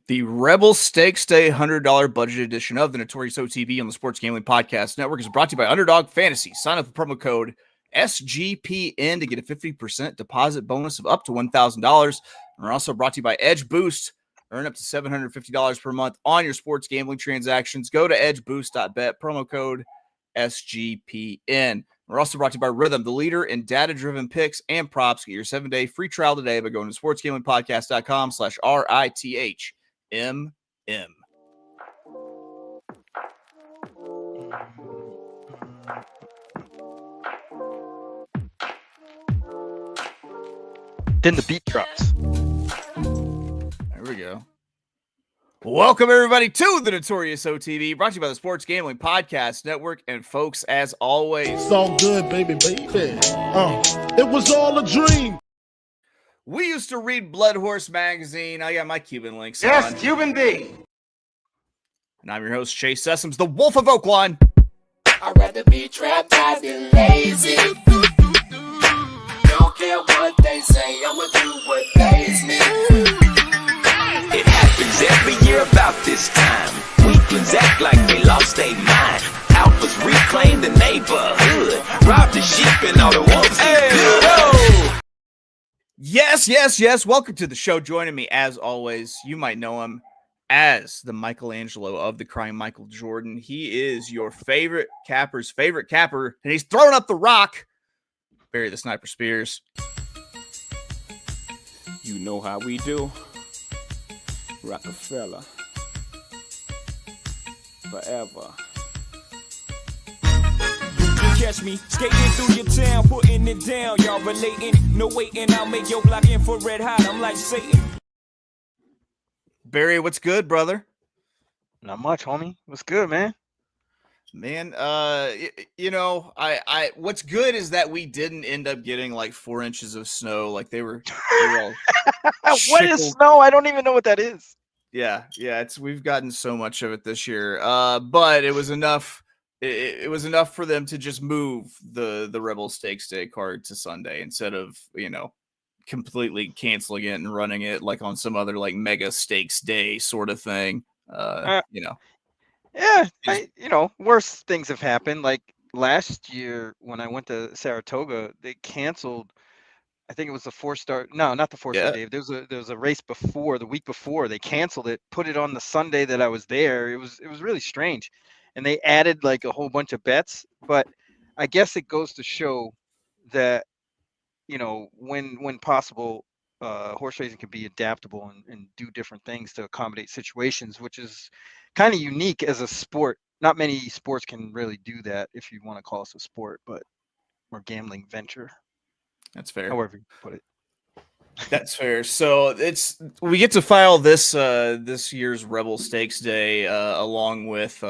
The Rebel Stakes Day $100 budget edition of the Notorious OTB on the Sports Gambling Podcast Network is brought to you by Underdog Fantasy. Sign up with promo code SGPN to get a 50% deposit bonus of up to $1,000. We're also brought to you by Edgeboost. Earn up to $750 per month on your sports gambling transactions. Go to edgeboost.bet, promo code SGPN. We're also brought to you by Rhythm, the leader in data-driven picks and props. Get your 7-day free trial today by going to sportsgamblingpodcast.com/RITH. M. Then the beat drops. There we go. Welcome, everybody, to the Notorious OTB, brought to you by the Sports Gambling Podcast Network. And, folks, as always, it's all good, baby. It was all a dream. We used to read Blood Horse magazine. I got my Cuban links yes, on. Cuban B. And I'm your host, Chase Sessoms, the Wolf of Oaklawn. I'd rather be trapped than lazy. Don't care what they say, I'ma do what pays me. It happens every year about this time. Weaklings act like they lost their mind. Alphas reclaim the neighborhood. Rob the sheep and all the wolves get good. Yes. Welcome to the show. Joining me, as always, you might know him as the Michelangelo of the Crying Michael Jordan. He is your favorite capper's favorite capper, and he's throwing up the rock. Barry the Sniper Spears. You know how we do. Rockefeller. Forever. Catch me skating through your town, putting it down. Y'all relating, no waiting. I'll make your block infrared hot. I'm like Satan. Barry, what's good, brother? Not much, homie. What's good, man? Man, I what's good is that we didn't end up getting like 4 inches of snow like they were all What is snow? I don't even know what that is. Yeah, we've gotten so much of it this year. But it was enough. It was enough for them to just move the Rebel Stakes Day card to Sunday instead of, completely canceling it and running it like on some other like mega stakes day sort of thing. Yeah, worse things have happened. Like last year when I went to Saratoga, they canceled. I think it was the 4-star. No, not the 4-star day. There was a race before, the week before. They canceled it, put it on the Sunday that I was there. It was really strange. And they added like a whole bunch of bets, but I guess it goes to show that, when possible, horse racing can be adaptable and do different things to accommodate situations, which is kind of unique as a sport. Not many sports can really do that, if you want to call us a sport, but we're a gambling venture. That's fair. However you put it. That's fair. So we get to file this year's Rebel Stakes Day along with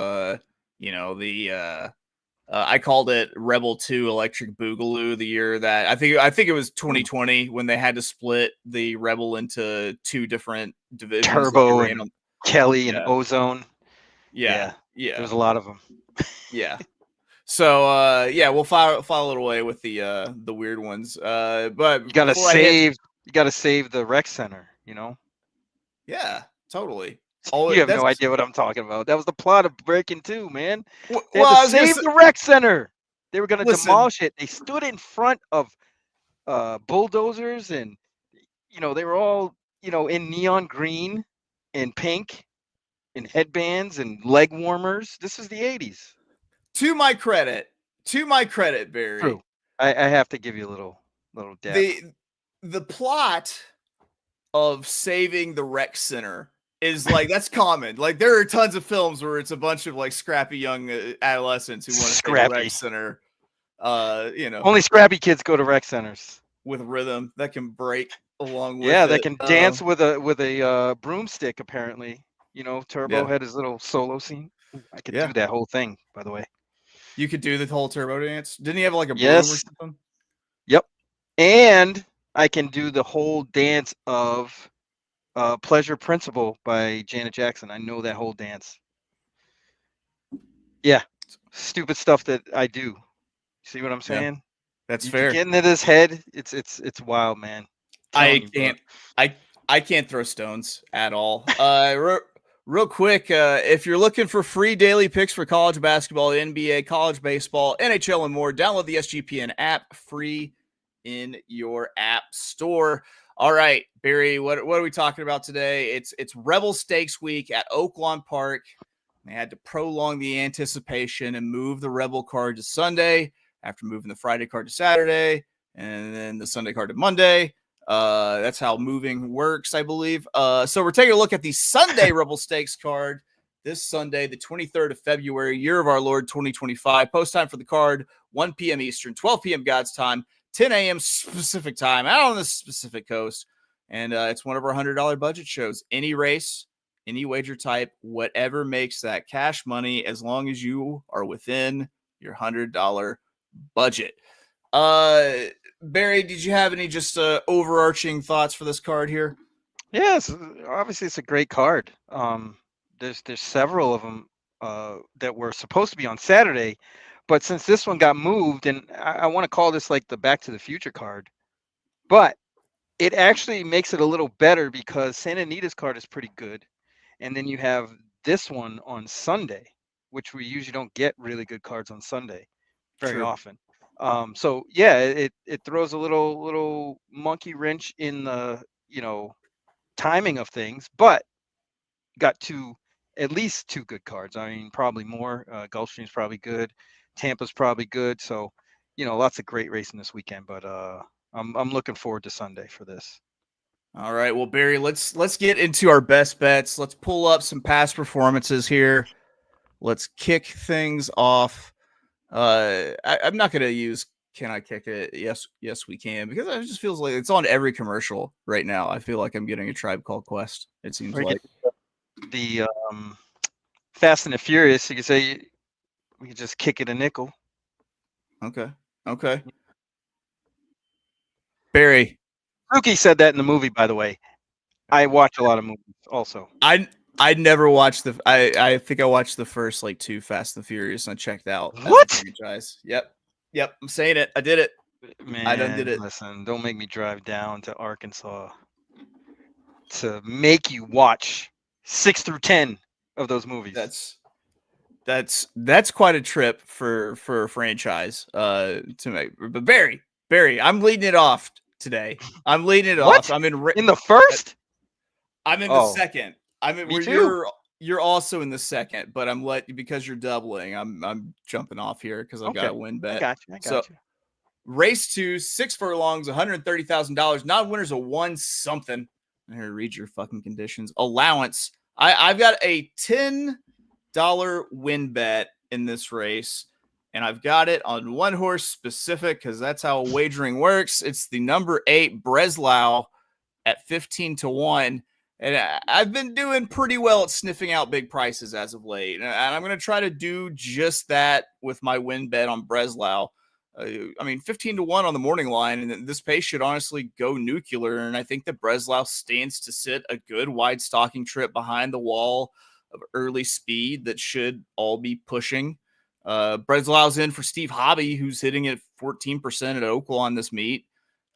I called it Rebel 2 Electric Boogaloo the year that I think it was 2020 when they had to split the Rebel into 2 different divisions. Turbo and Kelly and Ozone. Yeah. There's a lot of them. Yeah. So we'll file it away with the weird ones. But you gotta save the rec center, Yeah, totally. You have no idea what I'm talking about. That was the plot of Breaking 2, man. They had to save the rec center. They were going to demolish it. They stood in front of bulldozers, and they were all in neon green and pink, and headbands and leg warmers. This is the 80s. To my credit, Barry. True. I have to give you a little depth. The plot of saving the rec center is like, that's common. Like there are tons of films where it's a bunch of like scrappy young adolescents who want to save a rec center. Only scrappy kids go to rec centers with rhythm that can break along with. Yeah, they can dance with a broomstick. Apparently, Turbo had his little solo scene. I could do that whole thing, by the way. You could do the whole Turbo dance. Didn't he have like a broom or something? Yep. And I can do the whole dance of Pleasure Principle by Janet Jackson. I know that whole dance. Yeah. Stupid stuff that I do. See what I'm saying? That's fair. Getting into his head, it's wild, man. I I can't throw stones at all. Real quick, if you're looking for free daily picks for college basketball, NBA, college baseball, NHL, and more, download the SGPN app free in your app store. All right, Barry, what are we talking about today? It's Rebel Stakes week at Oaklawn Park. They had to prolong the anticipation and move the Rebel card to Sunday after moving the Friday card to Saturday and then the Sunday card to Monday. That's how moving works, I believe. So we're taking a look at the Sunday Rebel Stakes card this Sunday, the 23rd of February, year of our Lord 2025. Post time for the card, 1 p.m. Eastern, 12 p.m. God's time, 10 a.m. Pacific time, out on the Pacific coast. And it's one of our $100 budget shows. Any race, any wager type, whatever makes that cash money, as long as you are within your $100 budget. Barry, did you have any just overarching thoughts for this card here? Yes, obviously it's a great card. There's several of them that were supposed to be on Saturday, but since this one got moved, and I want to call this like the Back to the Future card, but it actually makes it a little better because Santa Anita's card is pretty good, and then you have this one on Sunday, which we usually don't get really good cards on Sunday very often. So yeah, it throws a little monkey wrench in the timing of things, but got at least two good cards. I mean, probably more. Gulfstream's probably good. Tampa's probably good. So lots of great racing this weekend. But I'm looking forward to Sunday for this. All right, well, Barry, let's get into our best bets. Let's pull up some past performances here. Let's kick things off. I'm not going to use "Can I kick it?" Yes, we can, because it just feels like it's on every commercial right now. I feel like I'm getting a Tribe Called Quest. It seems like the Fast and the Furious. You could say we could just kick it a nickel. Okay. Barry, Rookie said that in the movie, by the way. I watch a lot of movies also. I never watched I think I watched the first like 2 Fast and Furious and I checked out. What? Franchise. Yep. I'm saying it. I did it. Man, I done did it. Listen, don't make me drive down to Arkansas to make you watch 6 through 10 of those movies. That's quite a trip for a franchise to make. But Barry, I'm leading it off today. I'm leading it off. I'm in the first. I'm in the second. Me too. You're also in the second, but because you're doubling. I'm jumping off here because I've got a win bet. I got you. Race 2, 6 furlongs, $130,000. Non-winners a 1 something. I'm here to read your fucking conditions. Allowance. I've got a $10 win bet in this race, and I've got it on one horse specific because that's how wagering works. It's the number 8 Breslau at 15-1. And I've been doing pretty well at sniffing out big prices as of late. And I'm going to try to do just that with my win bet on Breslau. 15-1 on the morning line. And this pace should honestly go nuclear. And I think that Breslau stands to sit a good wide stalking trip behind the wall of early speed that should all be pushing. Breslau's in for Steve Hobby, who's hitting at 14% at Oaklawn this meet.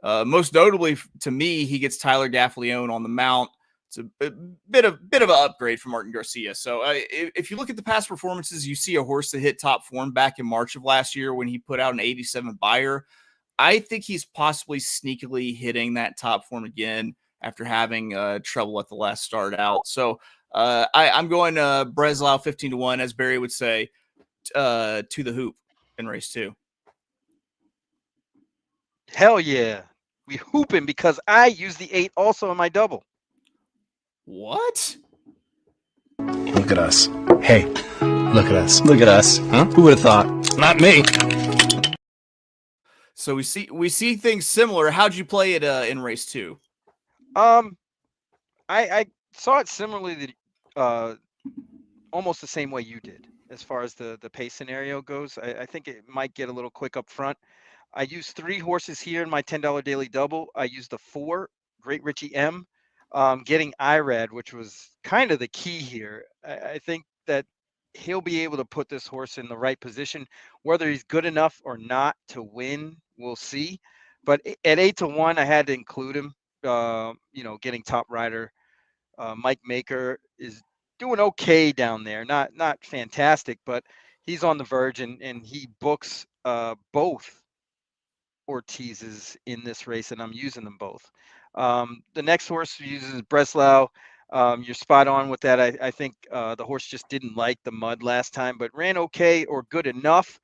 Most notably to me, he gets Tyler Gaffalione on the mount. It's a bit of an upgrade from Martin Garcia. So if you look at the past performances, you see a horse that hit top form back in March of last year when he put out an 87 buyer. I think he's possibly sneakily hitting that top form again after having trouble at the last start out. So I'm going Breslau 15-1, as Barry would say, to the hoop in race 2. Hell yeah. We hooping because I use the 8 also in my double. What? Look at us. Hey, look at us. Look at us. Huh? Who would have thought? Not me. So we see things similar. How'd you play it in race 2? I saw it similarly, almost the same way you did as far as the pace scenario goes. I think it might get a little quick up front. I used 3 horses here in my $10 daily double. I used the 4, Great Richie M. Getting IRAD, which was kind of the key here. I think that he'll be able to put this horse in the right position. Whether he's good enough or not to win, we'll see. But at 8-1, I had to include him. getting top rider. Mike Maker is doing okay down there. Not fantastic, but he's on the verge, and he books both Ortizes in this race, and I'm using them both. The next horse uses Breslau. You're spot on with that. I think the horse just didn't like the mud last time, but ran okay or good enough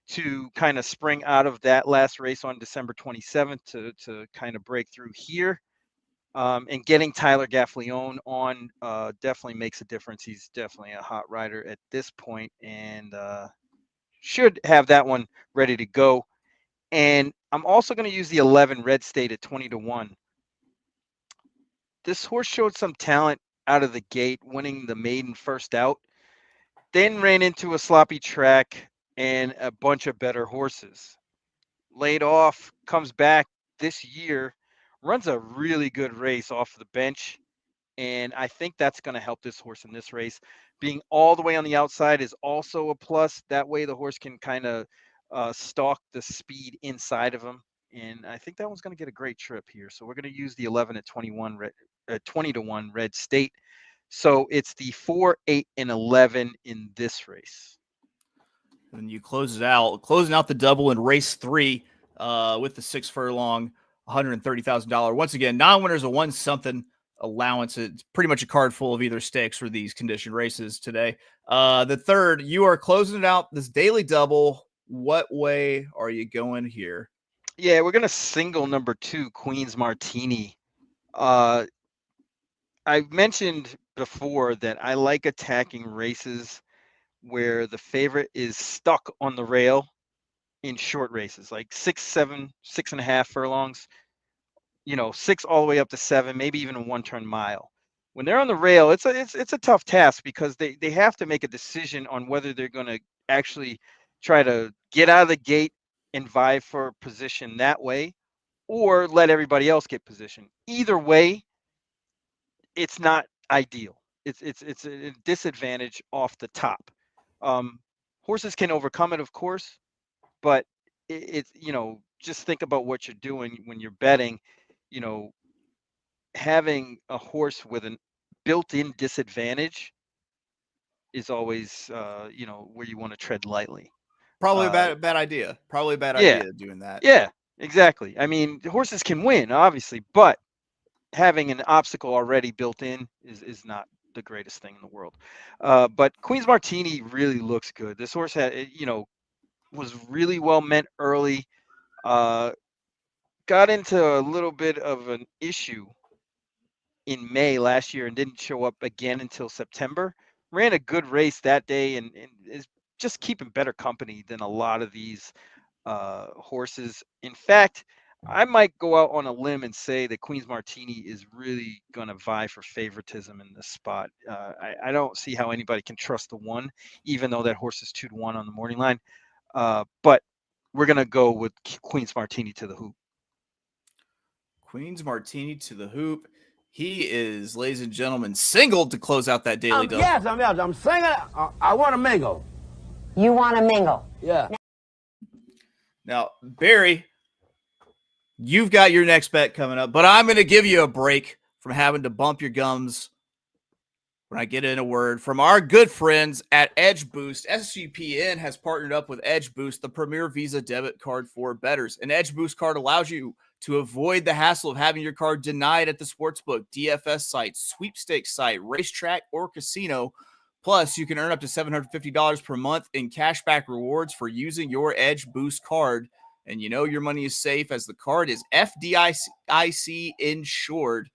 to kind of spring out of that last race on December 27th to kind of break through here. And getting Tyler Gaffleone on definitely makes a difference. He's definitely a hot rider at this point, and should have that one ready to go. And I'm also going to use the 11 Red State at 20-1. This horse showed some talent out of the gate, winning the maiden first out, then ran into a sloppy track and a bunch of better horses. Laid off, comes back this year, runs a really good race off the bench, and I think that's going to help this horse in this race. Being all the way on the outside is also a plus. That way the horse can kind of stalk the speed inside of him, and I think that one's going to get a great trip here. So we're going to use the 11 at 20-1 Red State. So it's the 4, 8, and 11 in this race. And you closing out the double in race 3 with the 6 furlong, $130,000. Once again, non-winners a 1-something allowance. It's pretty much a card full of either stakes for these conditioned races today. The third, you are closing it out this daily double. What way are you going here? Yeah, we're going to single number 2, Queen's Martini. I mentioned before that I like attacking races where the favorite is stuck on the rail in short races, like 6, 7, 6.5 furlongs, 6 all the way up to 7, maybe even a 1-turn mile. When they're on the rail, it's a tough task because they have to make a decision on whether they're going to actually try to get out of the gate and vie for position that way, or let everybody else get position. Either way, it's not ideal. It's a disadvantage off the top. Horses can overcome it, of course, but it's just think about what you're doing when you're betting. Having a horse with a built-in disadvantage is always where you want to tread lightly. Probably a bad idea. Probably a bad idea doing that. Yeah, exactly. I mean, horses can win, obviously, but having an obstacle already built in is not the greatest thing in the world. But Queen's Martini really looks good. This horse was really well meant early. Got into a little bit of an issue in May last year and didn't show up again until September. Ran a good race that day and is just keeping better company than a lot of these horses. In fact, I might go out on a limb and say that Queen's Martini is really going to vie for favoritism in this spot. I don't see how anybody can trust the 1, even though that horse is 2-1 on the morning line. But we're going to go with Queen's Martini to the hoop. Queen's Martini to the hoop. He is, ladies and gentlemen, singled to close out that daily double. Yes, I'm single. I want to mingle. You want to mingle? Yeah. Now, Barry, you've got your next bet coming up, but I'm going to give you a break from having to bump your gums when I get in a word from our good friends at Edgeboost. SGPN has partnered up with Edgeboost, the premier Visa debit card for bettors. An Edgeboost card allows you to avoid the hassle of having your card denied at the sportsbook, DFS site, sweepstakes site, racetrack, or casino. Plus, you can earn up to $750 per month in cashback rewards for using your Edgeboost card. And you know your money is safe as the card is FDIC insured.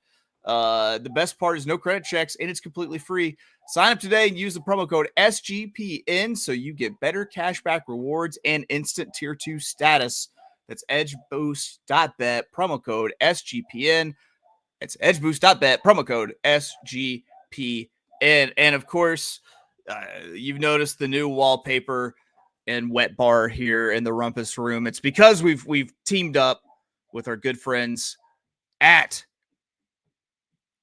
The best part is no credit checks, and it's completely free. Sign up today and use the promo code SGPN so you get better cashback rewards and instant tier 2 status. That's edgeboost.bet, promo code SGPN. It's edgeboost.bet, promo code SGPN. And of course, you've noticed the new wallpaper and wet bar here in the Rumpus Room. It's because we've teamed up with our good friends at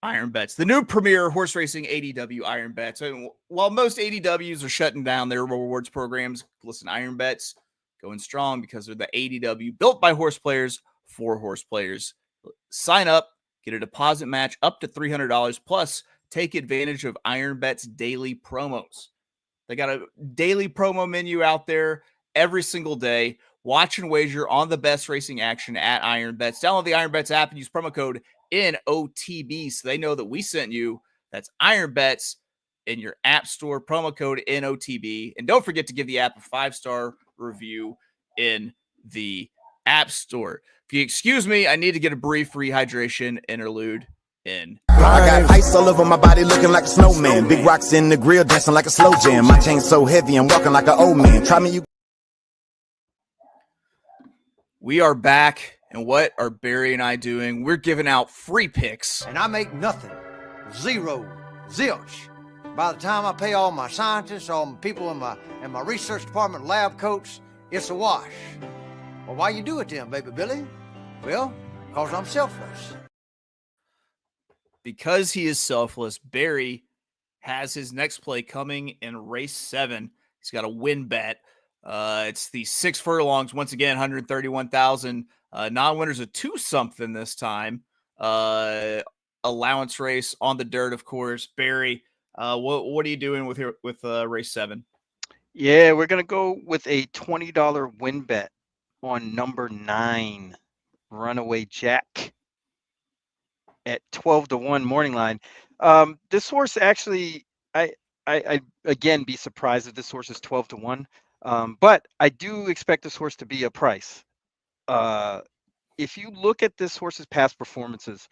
Iron Bets, the new premier horse racing ADW Iron Bets. And while most ADWs are shutting down their rewards programs, listen, Iron Bets going strong because they're the ADW built by horse players for horse players. Sign up Get a deposit match up to $300, plus take advantage of Iron Bet's daily promos. They got a daily promo menu out there every single day. Watch and wager on the best racing action at Iron Bets. Download the Iron Bets app and use promo code NOTB so they know that we sent you. That's Iron Bets in your app store, promo code NOTB. And don't forget to give the app a 5-star review in the app store. If you excuse me, I need to get a brief rehydration interlude in. I got ice all over my body looking like a snowman. Big rocks in the grill dancing like a slow jam. My chain's so heavy I'm walking like an old man. Try me, you. We are back, and what are Barry and I doing? We're giving out free picks. And I make nothing. Zero. Zilch. By the time I pay all my scientists, all my people in my research department, lab coats, it's a wash. Well, why you do it then, baby Billy? Well, because I'm selfless. Because he is selfless, Barry has his next play coming in race 7. He's got a win bet. It's the 6 furlongs. Once again, 131,000. Non-winners of 2-something this time. Allowance race on the dirt, of course. Barry, what are you doing with race 7? Yeah, we're gonna go with a $20 win bet on number 9, Runaway Jack, at 12-1 morning line. This horse actually, I again be surprised if this horse is 12-1. But I do expect this horse to be a price. If you look at this horse's past performances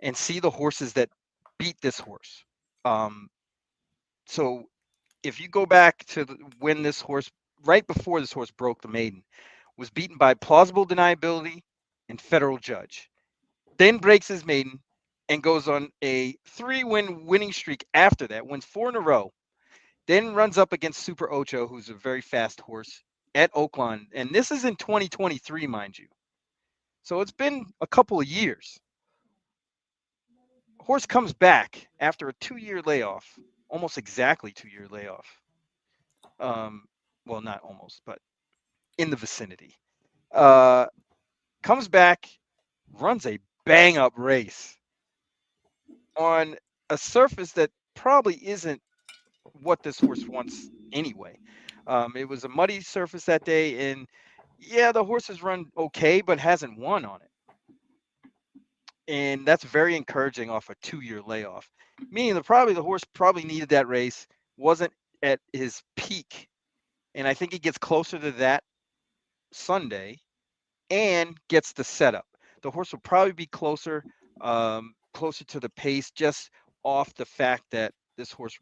and see the horses that beat this horse, so if you go back to when this horse, right before this horse broke the maiden, was beaten by Plausible Deniability and Federal Judge, then breaks his maiden and goes on a 3-win winning streak after that, wins 4 in a row, then runs up against Super Ocho, who's a very fast horse, at Oaklawn. And this is in 2023, mind you. So it's been a couple of years. Horse comes back after a 2-year layoff, almost exactly 2-year layoff. Well, not almost, but in the vicinity. Comes back, runs a bang-up race on a surface that probably isn't what this horse wants anyway. It was a muddy surface that day, and yeah, the horse has run okay, but hasn't won on it. And that's very encouraging off a 2-year layoff. Meaning the horse probably needed that race, wasn't at his peak. And I think he gets closer to that Sunday and gets the setup. The horse will probably be closer to the pace, just off the fact that this horse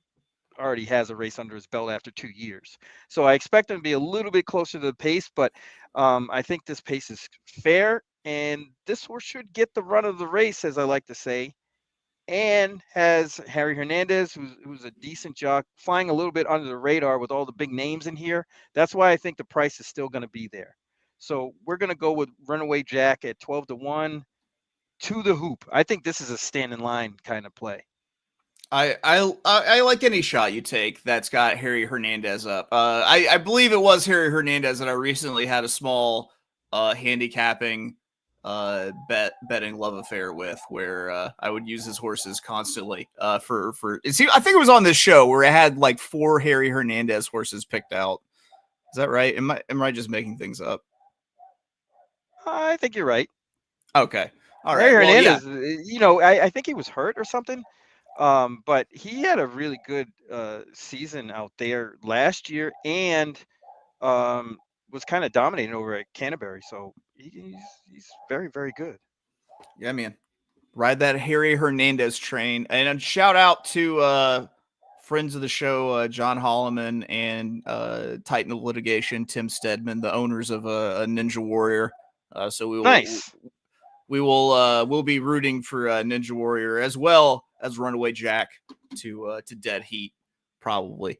already has a race under his belt after 2 years. So I expect him to be a little bit closer to the pace, but I think this pace is fair, and this horse should get the run of the race, as I like to say, and has Harry Hernandez, who's a decent jock, flying a little bit under the radar with all the big names in here. That's why I think the price is still going to be there. So we're going to go with Runaway Jack at 12-1 to the hoop. I think this is a stand in line kind of play. I like any shot you take that's got Harry Hernandez up. I believe it was Harry Hernandez that I recently had a small handicapping betting love affair with, where I would use his horses constantly for I think it was on this show where I had like 4 Harry Hernandez horses picked out. Is that right? Am I just making things up? I think you're right. Okay. All right. Harry Hernandez, yeah. I think he was hurt or something. But he had a really good season out there last year, and was kind of dominating over at Canterbury. So he's very, very good. Yeah, man. Ride that Harry Hernandez train. And a shout out to friends of the show, John Holloman and Titan of Litigation, Tim Stedman, the owners of a Ninja Warrior. So we'll be rooting for Ninja Warrior as well as Runaway Jack to dead heat, probably.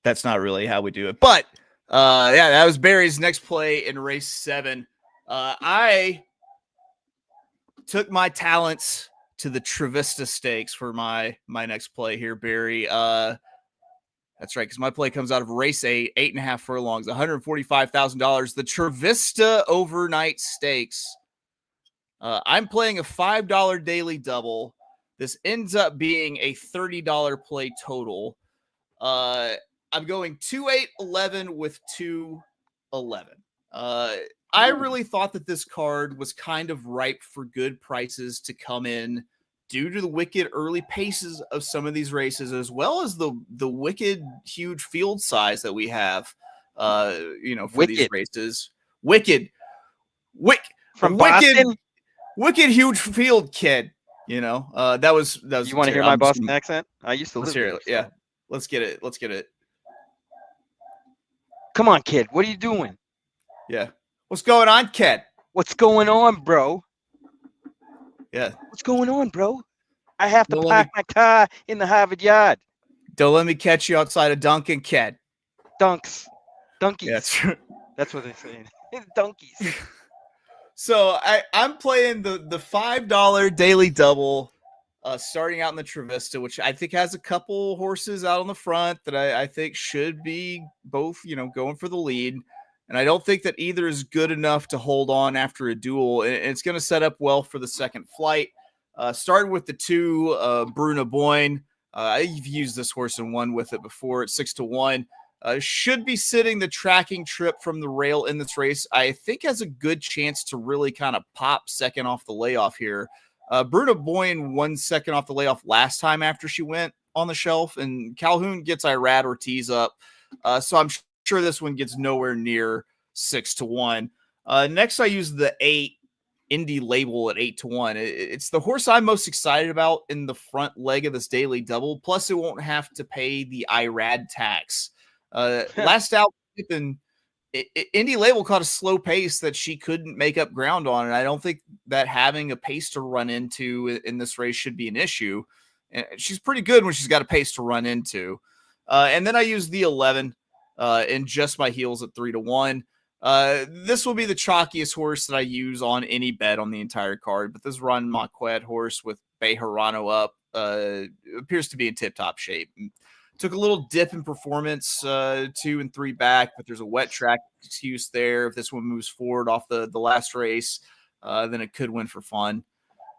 That's not really how we do it, but yeah, that was Barry's next play in race 7. I took my talents to the Travista Stakes for my next play here, Barry. That's right, because my play comes out of race 8, 8.5 furlongs, $145,000. The Travista Overnight Stakes. I'm playing a $5 daily double. This ends up being a $30 play total. I'm going 2-8-11 with 2-11. I really thought that this card was kind of ripe for good prices to come in due to the wicked early paces of some of these races, as well as the wicked huge field size that we have, for these races. Wicked from wicked, Boston. Wicked huge field, kid. That was. You want to hear my Boston accent? I used to live there. So. Yeah, let's get it. Come on, kid. What are you doing? Yeah. What's going on, kid? What's going on, bro? Yeah. What's going on, bro? I have to park my car in the Harvard yard. Don't let me catch you outside of Dunkin', kid. Donkeys. Yes. That's what they're saying. Donkeys. So I'm playing the $5 daily double, starting out in the Travista, which I think has a couple horses out on the front that I think should be both, going for the lead. And I don't think that either is good enough to hold on after a duel. And it's going to set up well for the second flight. Starting with the 2, Bruno Boyne. I've used this horse and won with it before at 6-1. Should be sitting the tracking trip from the rail in this race. I think has a good chance to really kind of pop second off the layoff here. Bruno Boyne won second off the layoff last time after she went on the shelf, and Calhoun gets Irad Ortiz up. So I'm sure this one gets nowhere near 6-1. Next, I use the 8 Indy Label at 8-1. It's the horse I'm most excited about in the front leg of this daily double. Plus, it won't have to pay the IRAD tax. Last out, Indy Label caught a slow pace that she couldn't make up ground on, and I don't think that having a pace to run into in this race should be an issue. And she's pretty good when she's got a pace to run into. And then I use the 11 in just my heels at 3-1. This will be the chalkiest horse that I use on any bet on the entire card, but this Ron Marquette horse with Bejarano up appears to be in tip-top shape. Took a little dip in performance, 2 and 3 back, but there's a wet track excuse there. If this one moves forward off the last race, then it could win for fun.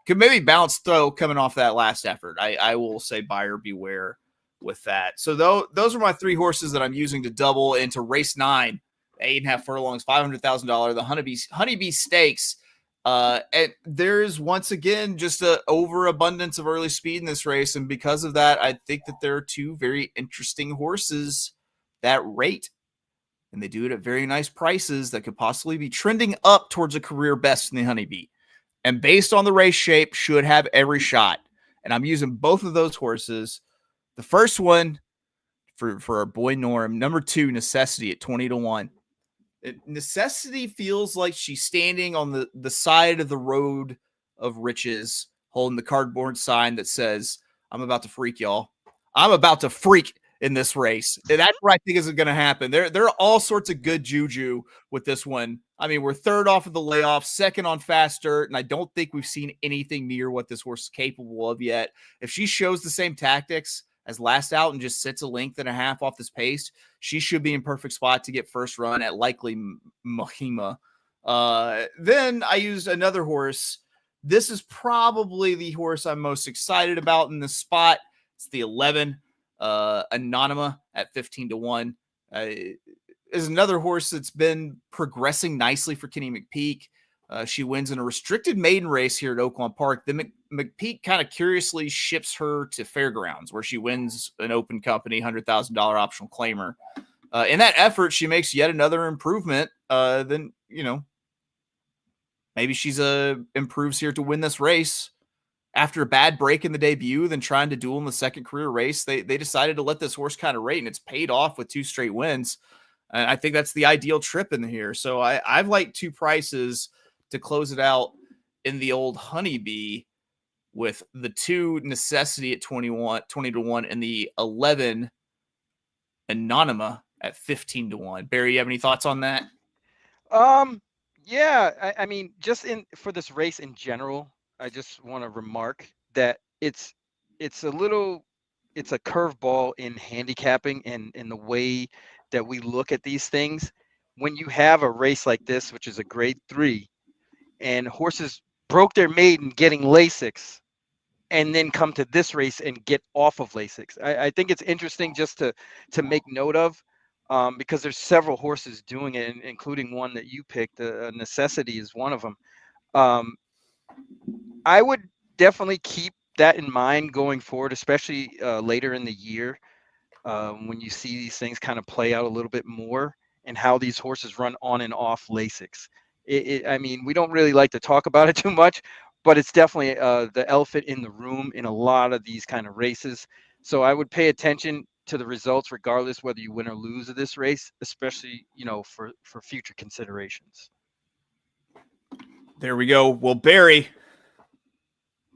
Could maybe bounce though coming off that last effort. I will say buyer beware with that. So those are my 3 horses that I'm using to double into race 9, 8.5 furlongs, $500,000, the Honeybee Stakes. And there's once again just an overabundance of early speed in this race, and because of that, I think that there are 2 very interesting horses that rate, and they do it at very nice prices that could possibly be trending up towards a career best in the Honeybee, and based on the race shape, should have every shot. And I'm using both of those horses. The first one for our boy Norm, number 2, Necessity at 20-1. Necessity feels like she's standing on the side of the road of riches, holding the cardboard sign that says, I'm about to freak, y'all. I'm about to freak in this race. And that's what I think is going to happen. There are all sorts of good juju with this one. I mean, we're 3rd off of the layoff, 2nd on fast dirt, and I don't think we've seen anything near what this horse is capable of yet. If she shows the same tactics as last out and just sits a length and a half off this pace, she should be in perfect spot to get first run at likely Mahima. Then I used another horse. This is probably the horse I'm most excited about in this spot. It's the 11, Anonyma at 15-1. Is another horse that's been progressing nicely for Kenny McPeak. She wins in a restricted maiden race here at Oaklawn Park. Then McPeak kind of curiously ships her to Fairgrounds, where she wins an open company $100,000 optional claimer. In that effort, she makes yet another improvement. Then maybe she's improves here to win this race. After a bad break in the debut, then trying to duel in the second career race, they decided to let this horse kind of rate, and it's paid off with 2 straight wins. And I think that's the ideal trip in here. So I've liked 2 prices to close it out in the old Honeybee, with the 2 Necessity at 20-1, and the 11 Anonyma at 15-1. Barry, you have any thoughts on that? Yeah, I mean, just for this race in general, I just want to remark that it's a curveball in handicapping and in the way that we look at these things. When you have a race like this, which is a grade 3, and horses broke their maiden getting Lasix, and then come to this race and get off of Lasix. I think it's interesting just to make note of, because there's several horses doing it, including one that you picked. Necessity is one of them. I would definitely keep that in mind going forward, especially later in the year, when you see these things kind of play out a little bit more and how these horses run on and off Lasix. I mean, we don't really like to talk about it too much, but it's definitely the elephant in the room in a lot of these kind of races. So I would pay attention to the results regardless whether you win or lose of this race, especially, for future considerations. There we go. Well, Barry,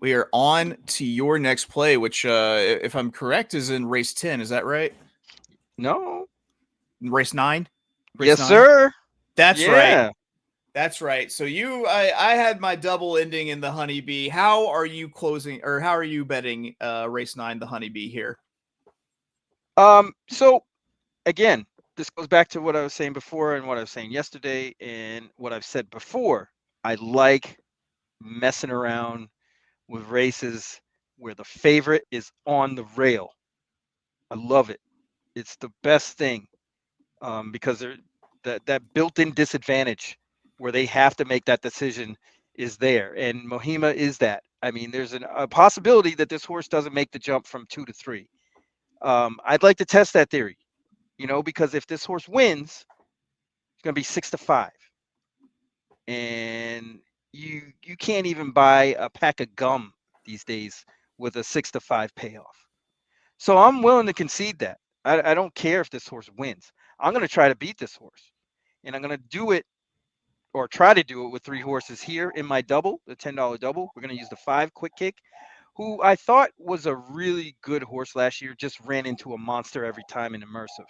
we are on to your next play, which, if I'm correct, is in race 10. Is that right? No. Race 9? Yes, sir. That's right. That's right. So I had my double ending in the Honeybee. How are you betting race 9, the Honeybee here? So again, this goes back to what I was saying before and what I was saying yesterday and what I've said before. I like messing around with races where the favorite is on the rail. I love it. It's the best thing, because that built-in disadvantage where they have to make that decision is there. And Mohima is that. I mean, there's a possibility that this horse doesn't make the jump from 2 to 3. I'd like to test that theory, because if this horse wins, it's going to be 6 to 5. And you can't even buy a pack of gum these days with a 6 to 5 payoff. So I'm willing to concede that. I don't care if this horse wins. I'm going to try to beat this horse. And I'm going to do it, or try to do it, with 3 horses here in my double, the $10 double. We're going to use the 5 Quick Kick, who I thought was a really good horse last year, just ran into a monster every time in Immersive.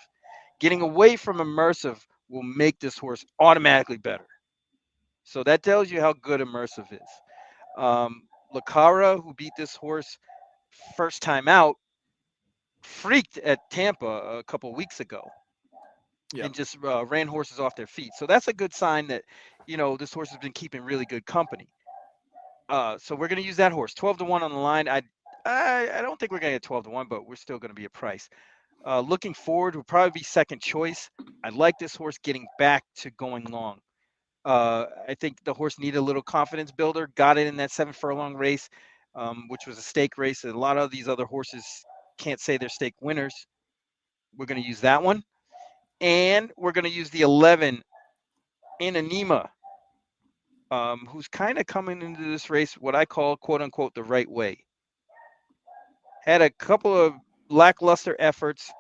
Getting away from Immersive will make this horse automatically better. So that tells you how good Immersive is. Lacara, who beat this horse first time out, freaked at Tampa a couple of weeks ago. And just ran horses off their feet. So that's a good sign that, this horse has been keeping really good company. So we're going to use that horse. 12 to 1 on the line. I don't think we're going to get 12 to 1, but we're still going to be a price. Looking forward, will probably be second choice. I like this horse getting back to going long. I think the horse needed a little confidence builder. Got it in that 7 furlong race, which was a stake race. And a lot of these other horses can't say they're stake winners. We're going to use that one. And we're going to use the 11, Anima, who's kind of coming into this race what I call, quote unquote, the right way. Had a couple of lackluster efforts,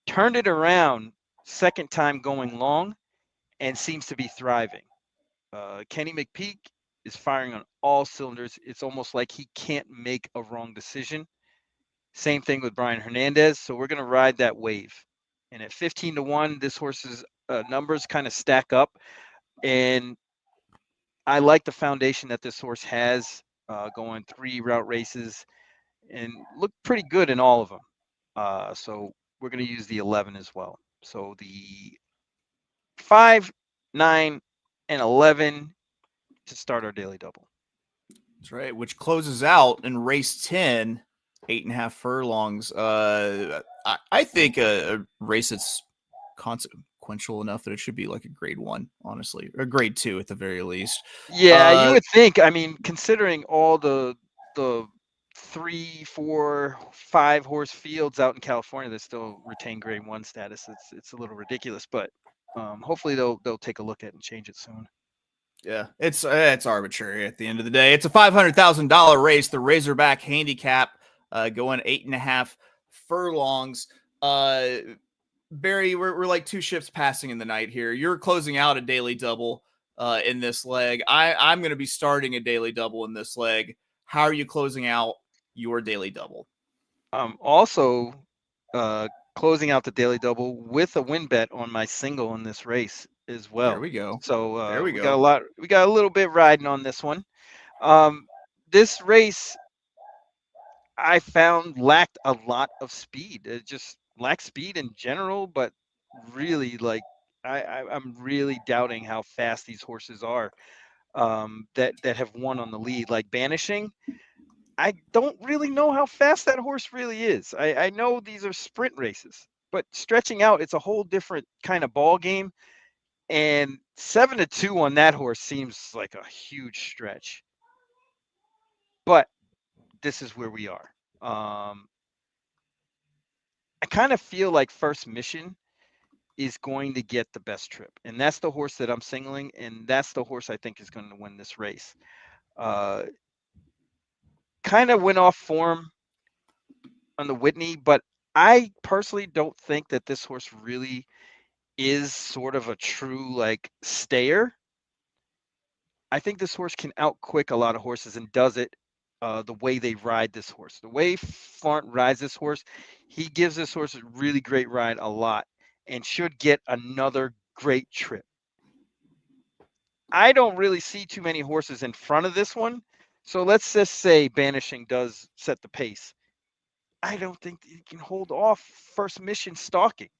turned it around second time going long, and seems to be thriving. Kenny McPeak is firing on all cylinders. It's almost like he can't make a wrong decision. Same thing with Brian Hernandez. So we're going to ride that wave. And at 15 to 1, this horse's numbers kind of stack up. And I like the foundation that this horse has, going 3 route races and look pretty good in all of them. So we're going to use the 11 as well. So the 5, 9, and 11 to start our daily double. That's right, which closes out in race 10, 8.5 furlongs. I think a race that's consequential enough that it should be like a grade 1, honestly, or grade 2 at the very least. Yeah, you would think. I mean, considering all the 3, 4, 5 horse fields out in California that still retain grade 1 status, it's a little ridiculous. But hopefully they'll take a look at it and change it soon. Yeah, it's arbitrary at the end of the day. It's a $500,000 race. The Razorback Handicap, going 8.5 furlongs. Barry, we're like 2 ships passing in the night here. You're closing out a daily double in this leg. I'm going to be starting a daily double in this leg. How are you closing out your daily double? Also, closing out the daily double with a win bet on my single in this race as well. There we go. So there we go. We got a little bit riding on this one. This race I found lacked a lot of speed. It just lacked speed in general, but really, like, I'm really doubting how fast these horses are. that have won on the lead, like Banishing. I don't really know how fast that horse really is. I know these are sprint races, but stretching out, it's a whole different kind of ball game. And 7-2 on that horse seems like a huge stretch. But this is where we are. I kind of feel like First Mission is going to get the best trip. And that's the horse that I'm singling. And that's the horse I think is going to win this race. Kind of went off form on the Whitney, but I personally don't think that this horse really is sort of a true like stayer. I think this horse can outquick a lot of horses and does it the way they ride this horse. The way Flart rides this horse, he gives this horse a really great ride a lot and should get another great trip. I don't really see too many horses in front of this one. So let's just say Banishing does set the pace. I don't think he can hold off First Mission stalking.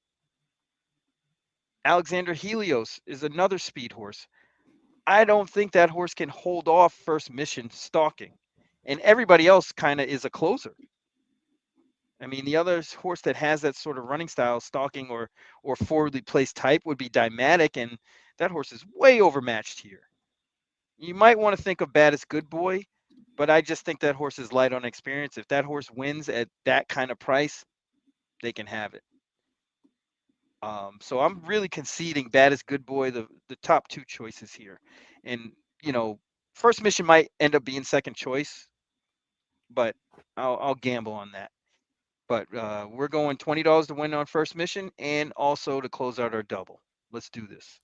Alexander Helios is another speed horse. I don't think that horse can hold off First Mission stalking. And everybody else kind of is a closer. I mean, the other horse that has that sort of running style, stalking or forwardly placed type, would be Dymatic, and that horse is way overmatched here. You might want to think of Baddest Good Boy, but I just think that horse is light on experience. If that horse wins at that kind of price, they can have it. So I'm really conceding Baddest Good Boy, the top two choices here. And, First Mission might end up being second choice, but I'll gamble on that. But we're going $20 to win on First Mission and also to close out our double. Let's do this.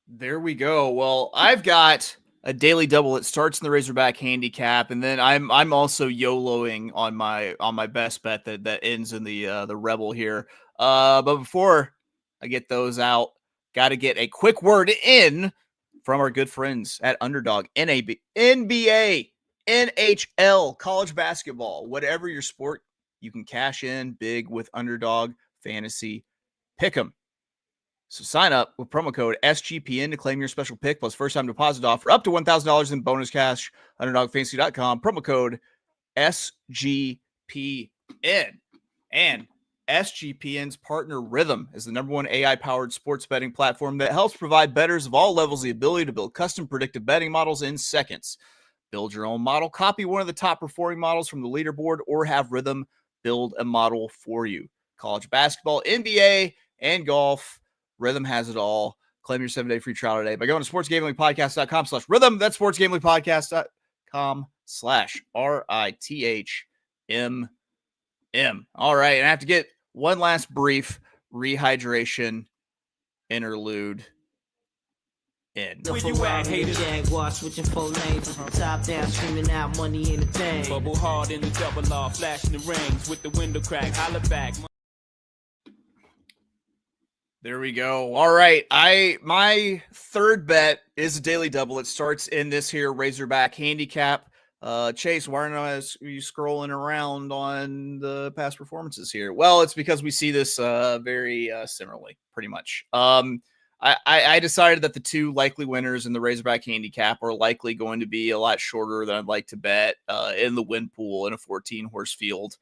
There we go. Well, I've got a daily double that starts in the Razorback Handicap, and then I'm also YOLOing on my best bet that ends in the Rebel here. But before I get those out, got to get a quick word in from our good friends at Underdog, NBA, NHL, college basketball, whatever your sport, you can cash in big with Underdog Fantasy Pick'em. So sign up with promo code SGPN to claim your special pick plus first-time deposit offer up to $1,000 in bonus cash. UnderdogFantasy.com, promo code SGPN. And SGPN's partner Rhythm is the #1 AI-powered sports betting platform that helps provide bettors of all levels the ability to build custom predictive betting models in seconds. Build your own model, copy one of the top-performing models from the leaderboard, or have Rhythm build a model for you. College basketball, NBA, and golf. Rhythm has it all. Claim your 7-day free trial today by going to sportsgamblingpodcast.com/rhythm. That's sportsgamblingpodcast.com/RITHMM. All right. And I have to get one last brief rehydration interlude in. Where you at, haters? Jaguar switching 4 lanes, top down, screaming out money in the tank. Bubble hard in the double R, flashing the rings with the window crack, holla back. There we go. All right. My third bet is a daily double. It starts in this here Razorback Handicap. Chase, why aren't you scrolling around on the past performances here? Well, it's because we see this very similarly, pretty much. I decided that the two likely winners in the Razorback Handicap are likely going to be a lot shorter than I'd like to bet in the win pool in a 14-horse field.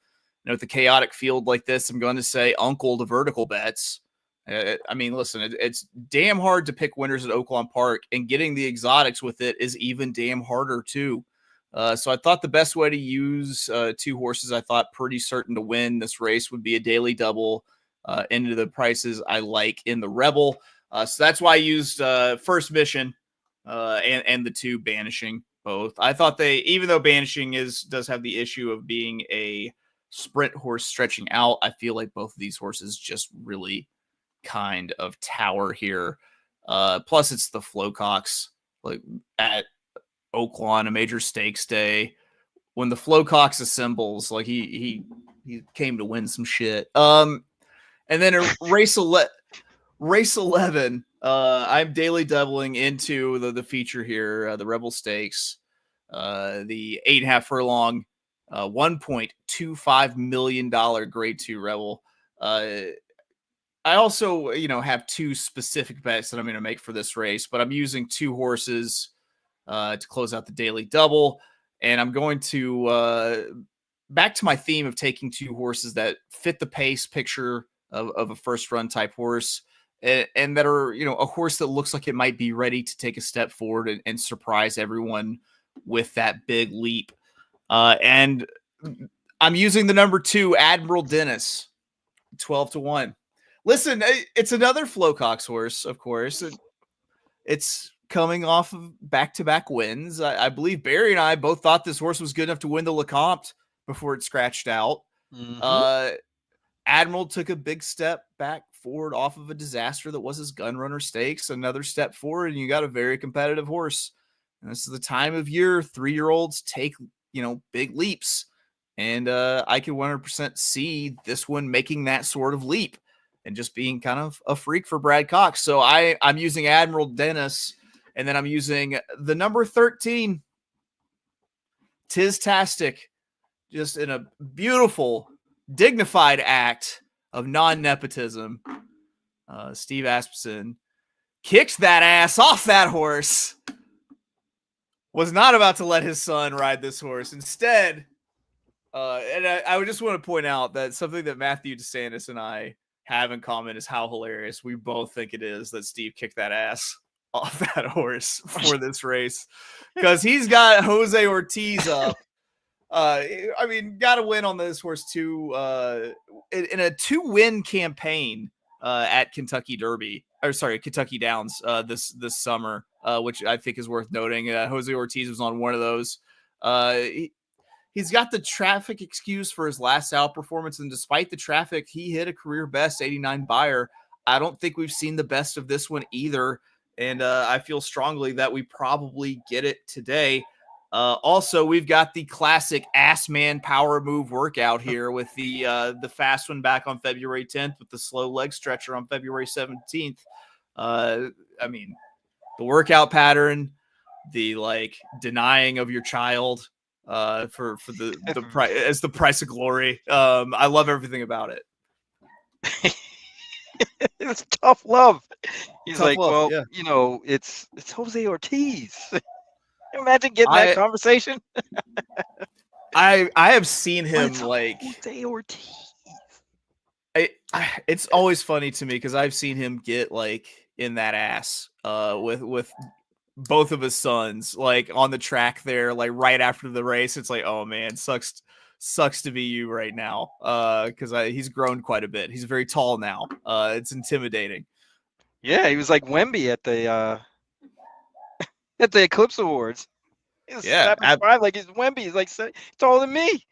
With a chaotic field like this, I'm going to say uncle to vertical bets. I mean, listen, it's damn hard to pick winners at Oaklawn Park, and getting the exotics with it is even damn harder too. So I thought the best way to use two horses I thought pretty certain to win this race would be a daily double into the prices I like in the Rebel. So that's why I used First Mission and the two Banishing both. I thought even though Banishing does have the issue of being a sprint horse stretching out, I feel like both of these horses just really kind of tower here. Plus it's the Flowcocks, like at Oaklawn, a major stakes day, when the Flowcocks assembles, like he came to win some shit. And then a race 11, I'm daily doubling into the feature here, the Rebel Stakes, the 8.5 furlong, $1.25 million grade 2 Rebel. I also, have two specific bets that I'm going to make for this race, but I'm using two horses to close out the daily double. And I'm going to back to my theme of taking two horses that fit the pace picture of a first run type horse, and that are, a horse that looks like it might be ready to take a step forward and surprise everyone with that big leap. And I'm using the number 2, Admiral Dennis, 12-1. Listen, it's another Flo Cox horse, of course. It's coming off of back-to-back wins. I believe Barry and I both thought this horse was good enough to win the Lecomte before it scratched out. Mm-hmm. Admiral took a big step back forward off of a disaster that was his Gunrunner Stakes. Another step forward, and you got a very competitive horse. And this is the time of year 3-year-olds take, big leaps. And I can 100% see this one making that sort of leap and just being kind of a freak for Brad Cox. So I'm using Admiral Dennis, and then I'm using the number 13, Tiztastic, just in a beautiful, dignified act of non-nepotism. Steve Asmussen kicked that ass off that horse. Was not about to let his son ride this horse. Instead, and I would just want to point out that something that Matthew DeSantis and I have in common is how hilarious we both think it is that Steve kicked that ass off that horse for this race, because he's got Jose Ortiz up. Got to win on this horse too. In a 2-win campaign at Kentucky Downs this summer, which I think is worth noting. Jose Ortiz was on one of those. He's got the traffic excuse for his last out performance, and despite the traffic, he hit a career best 89 buyer. I don't think we've seen the best of this one either, and I feel strongly that we probably get it today. Also, we've got the classic ass man power move workout here with the fast one back on February 10th with the slow leg stretcher on February 17th. The workout pattern, the denying of your child for the price as the price of glory. I love everything about it. It's tough love. He's tough like, love, well, yeah. It's Jose Ortiz. Imagine getting that conversation. I have seen him Jose Ortiz. It's always funny to me because I've seen him get in that ass with both of his sons on the track there, right after the race. It's oh man, sucks to be you right now, because he's grown quite a bit. He's very tall now. It's intimidating. Yeah, he was like Wemby at the at the Eclipse Awards. He's like he's Wemby. He's like taller than me.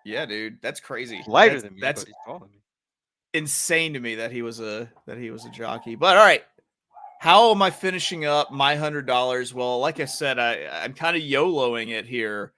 Yeah, dude, that's crazy. Lighter than me, that's but he's taller than me. Insane to me that he was a jockey. But all right, how am I finishing up my $100? Well, like I said, I'm kind of YOLOing it here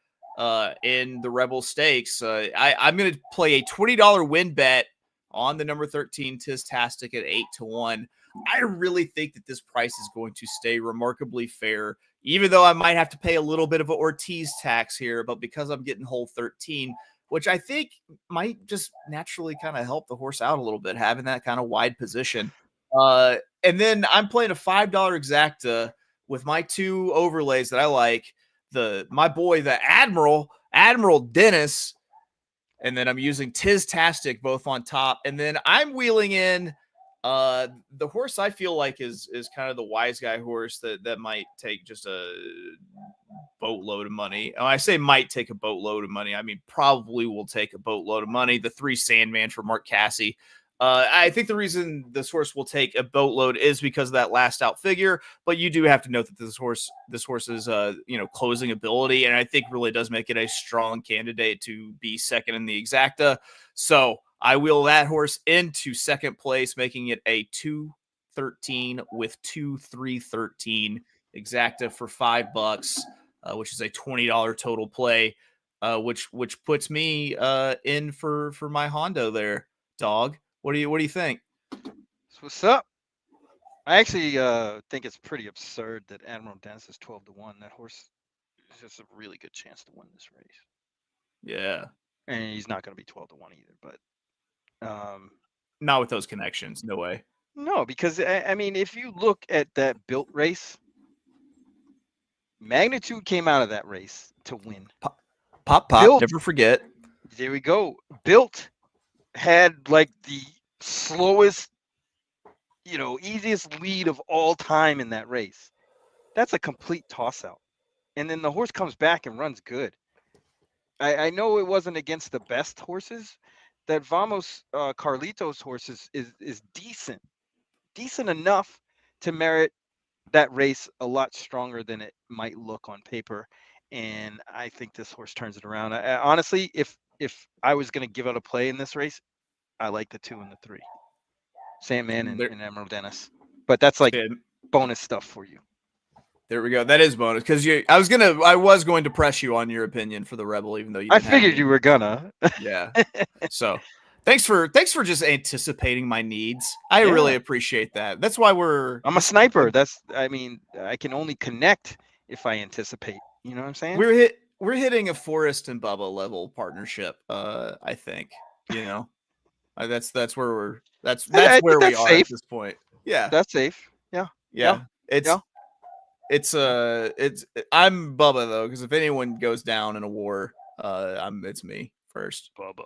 in the Rebel Stakes. I'm going to play a $20 win bet on the number 13 Tiztastic at 8-1. I really think that this price is going to stay remarkably fair, even though I might have to pay a little bit of an Ortiz tax here. But because I'm getting whole 13, which I think might just naturally kind of help the horse out a little bit, having that kind of wide position. And then I'm playing a $5 exacta with my two overlays that I like. My boy, the Admiral Dennis, and then I'm using Tiztastic both on top. And then I'm wheeling in the horse I feel like is kind of the wise guy horse that might take just a boatload of money. When I say might take a boatload of money, I mean probably will take a boatload of money. The 3 Sandman for Mark Casse. I think the reason this horse will take a boatload is because of that last out figure, but you do have to note that this horse's closing ability, and I think really does make it a strong candidate to be second in the exacta. So I wheel that horse into second place, making it a 2-13 with 2-3-13 exacta for $5, which is a $20 total play, which puts me in for my Hondo there, dog. What do you think? So what's up? I actually think it's pretty absurd that Admiral Dennis is 12-1. That horse is just a really good chance to win this race. Yeah. And he's not going to be 12-1 either, but not with those connections. No way. No, because I mean, if you look at that built race, Magnitude came out of that race to win. Pop, Built- never forget. There we go. Built had like the slowest, easiest lead of all time in that race. That's a complete toss out. And then the horse comes back and runs good. I know it wasn't against the best horses. That Vamos Carlitos horse is decent enough to merit that race a lot stronger than it might look on paper. And I think this horse turns it around. Honestly, if I was going to give out a play in this race, I like the 2 and the 3, Sandman and Emerald Dennis. But that's like bonus stuff for you. There we go. That is bonus because I was going to press you on your opinion for the Rebel, even though you. I figured you were gonna. Yeah. So, thanks for just anticipating my needs. I really appreciate that. That's why I'm a sniper. I can only connect if I anticipate. You know what I'm saying? We're hitting a Forrest and Bubba level partnership. I think. That's where we're. That's where we are at this point. Yeah. That's safe. Yeah. It's I'm Bubba though, because if anyone goes down in a war, it's me first. Bubba.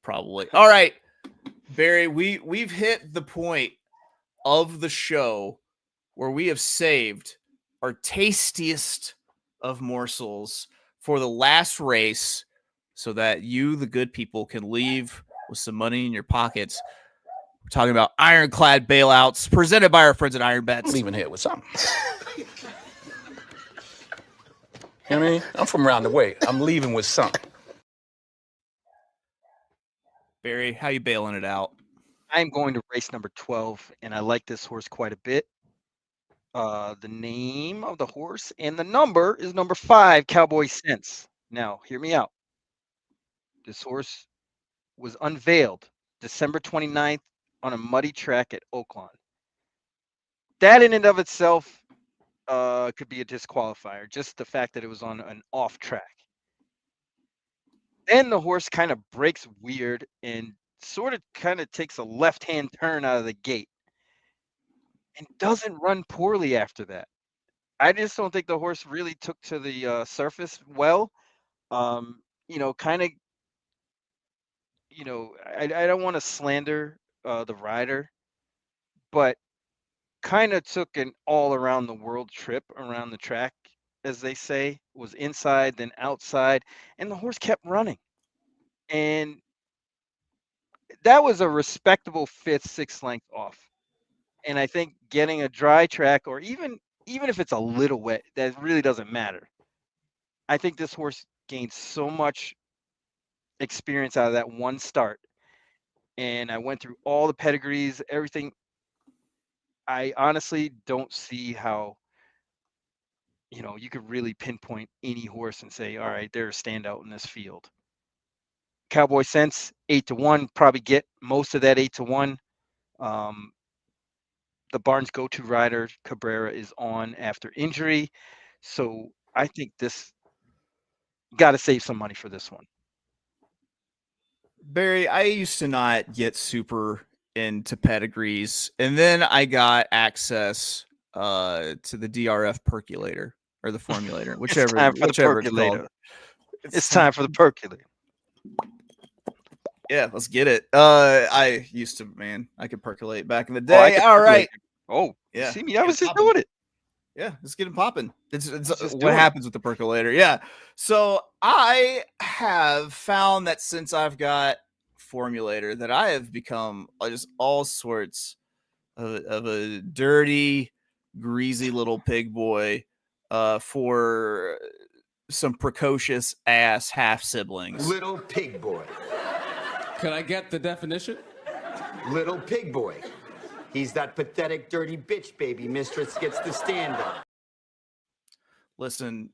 Probably. All right, Barry, we've hit the point of the show where we have saved our tastiest of morsels for the last race so that you, the good people, can leave with some money in your pockets. We're talking about Ironclad Bailouts presented by our friends at Iron Bets. I'm leaving here with something. You know what I mean? I'm from around the way. I'm leaving with something. Barry, how you bailing it out? I'm going to race number 12, and I like this horse quite a bit. The name of the horse and the number is number 5, Cowboy Sense. Now, hear me out. This horse was unveiled December 29th on a muddy track at Oaklawn. That in and of itself could be a disqualifier, just the fact that it was on an off track. Then the horse kind of breaks weird and sort of kind of takes a left-hand turn out of the gate and doesn't run poorly after that. I just don't think the horse really took to the surface well. I don't want to slander the rider, but kind of took an all around the world trip around the track, as they say, was inside then outside, and the horse kept running. And that was a respectable 5th, 6th length off. And I think getting a dry track, or even if it's a little wet, that really doesn't matter. I think this horse gained so much experience out of that one start. And I went through all the pedigrees, everything. I honestly don't see how, you could really pinpoint any horse and say, all right, they're a standout in this field. Cowboy Sense, 8-1, probably get most of that 8-1. The Barnes go-to rider, Cabrera, is on after injury. So I think this got to save some money for this one. Barry, I used to not get super into pedigrees, and then I got access to the DRF percolator or the formulator, whichever it's called. It's time for the percolator. Yeah, let's get it. I used to, I could percolate back in the day. All right. Oh, yeah. See me? I was just doing it. Yeah, let's get it popping. It's what happens with the percolator. Yeah. So I have found that since I've got formulator that I have become just all sorts of a dirty, greasy little pig boy for some precocious ass half siblings. Little pig boy. Can I get the definition? Little pig boy. He's that pathetic, dirty bitch baby mistress gets the stand up. Listen,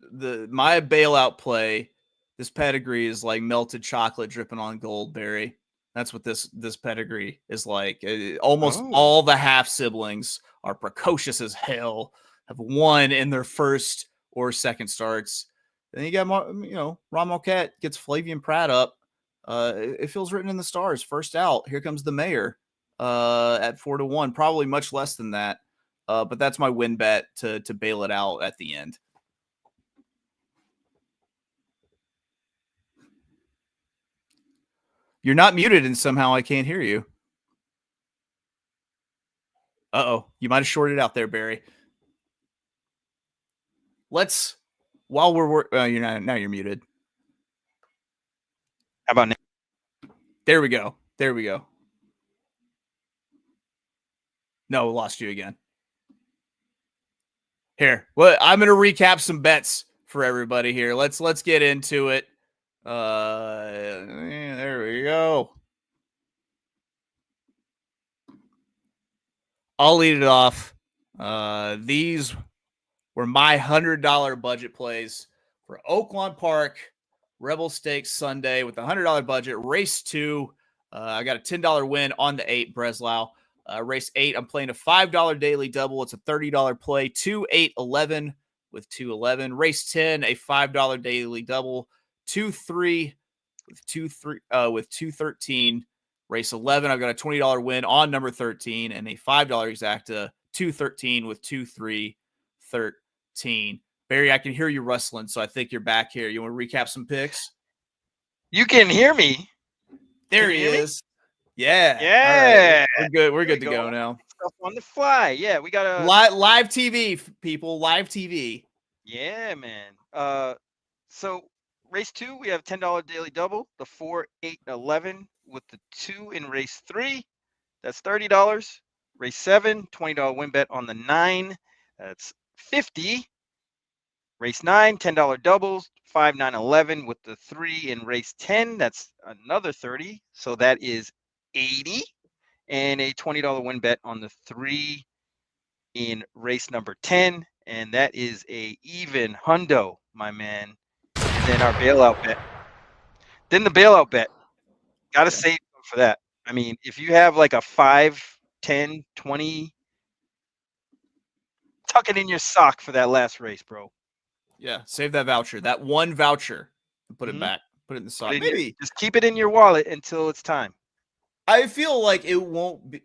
my bailout play, this pedigree is like melted chocolate dripping on gold, Barry. That's what this pedigree is like. Almost all the half siblings are precocious as hell, have won in their first or second starts. Then you got, Ron Marquette gets Flavian Pratt up. It feels written in the stars. First out, here comes the mayor at 4-1, probably much less than that. But that's my win bet to bail it out at the end. You're not muted, and somehow I can't hear you. Uh-oh. You might have shorted out there, Barry. Let's, while we're, you're not, now you're muted. How about now? There we go. There we go. No, lost you again. Here, well, I'm going to recap some bets for everybody here. Let's get into it. There we go. I'll lead it off. These were my $100 budget plays for Oaklawn Park, Rebel Stakes Sunday with a $100 budget. Race 2, I got a $10 win on the 8 Breslau. Race 8, I'm playing a $5 daily double. It's a $30 play. 2, 8, 11 with 211. Race 10, a $5 daily double. 2, 3 with 213. Race 11, I've got a $20 win on number 13 and a $5 exacta. 213 with 2313. Barry, I can hear you rustling, so I think you're back here. You want to recap some picks? You can hear me. There he is. Yeah. Yeah. Right. We're good. We're good to go now. Stuff on the fly. Yeah, we got a live TV, people. Live TV. Yeah, man. So race 2, we have $10 daily double, the 4, 8, 11 with the 2 in race 3. That's $30. Race 7, $20 win bet on the 9. That's $50. Race 9, $10 doubles, 5, 9, 11 with the 3 in race 10. That's another 30. So that is 80. And a $20 win bet on the 3 in race number 10. And that is a even hundo, my man. And then our bailout bet. Then the bailout bet. Got to save for that. I mean, if you have like a 5, 10, 20, tuck it in your sock for that last race, bro. Yeah, save that voucher. That one voucher. And put it back. Put it in the sock. Maybe just keep it in your wallet until it's time. I feel like it won't be,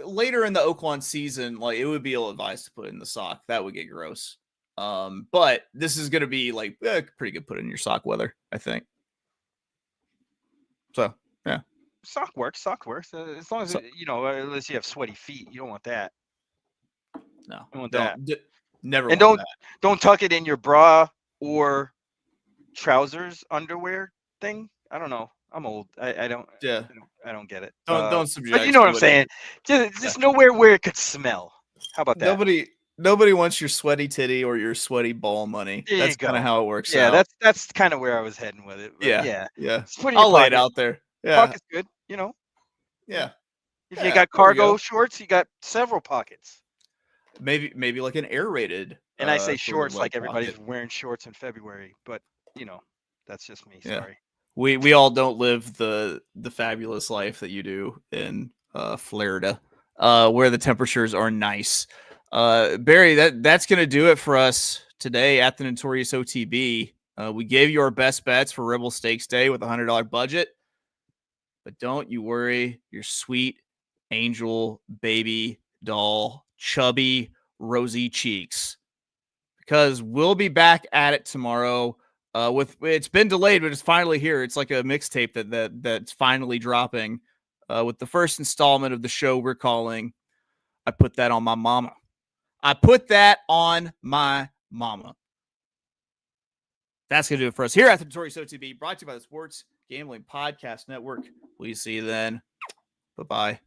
later in the Oaklawn season, like it would be ill-advised to put it in the sock. That would get gross. But this is going to be like pretty good put in your sock weather, I think. So, yeah. Sock works. As long as, unless you have sweaty feet, you don't want that. No, you don't want that. Never. And don't tuck it in your bra or trousers underwear thing. I don't know. I'm old. I don't. Yeah. I don't get it. Don't subject. But you know what I'm saying. Just nowhere where it could smell. How about that? Nobody wants your sweaty titty or your sweaty ball money. That's kind of how it works. Yeah, out. that's kind of where I was heading with it. But yeah. I'll lay it out there. Yeah. Pocket's good. Yeah. If you got cargo shorts, you got several pockets. Maybe like an aerated. And I say shorts like everybody's wearing shorts in February, but that's just me. Sorry. We all don't live the fabulous life that you do in Florida, where the temperatures are nice. Barry, that's gonna do it for us today at the Notorious OTB. We gave you our best bets for Rebel Stakes Day with a $100 budget, but don't you worry, your sweet angel baby doll, chubby rosy cheeks, because we'll be back at it tomorrow. It's been delayed, but it's finally here. It's like a mixtape that's finally dropping with the first installment of the show we're calling I Put That on My Mama. I put that on my mama. That's going to do it for us here at the Notorious OTB, brought to you by the Sports Gambling Podcast Network. We'll see you then. Bye-bye.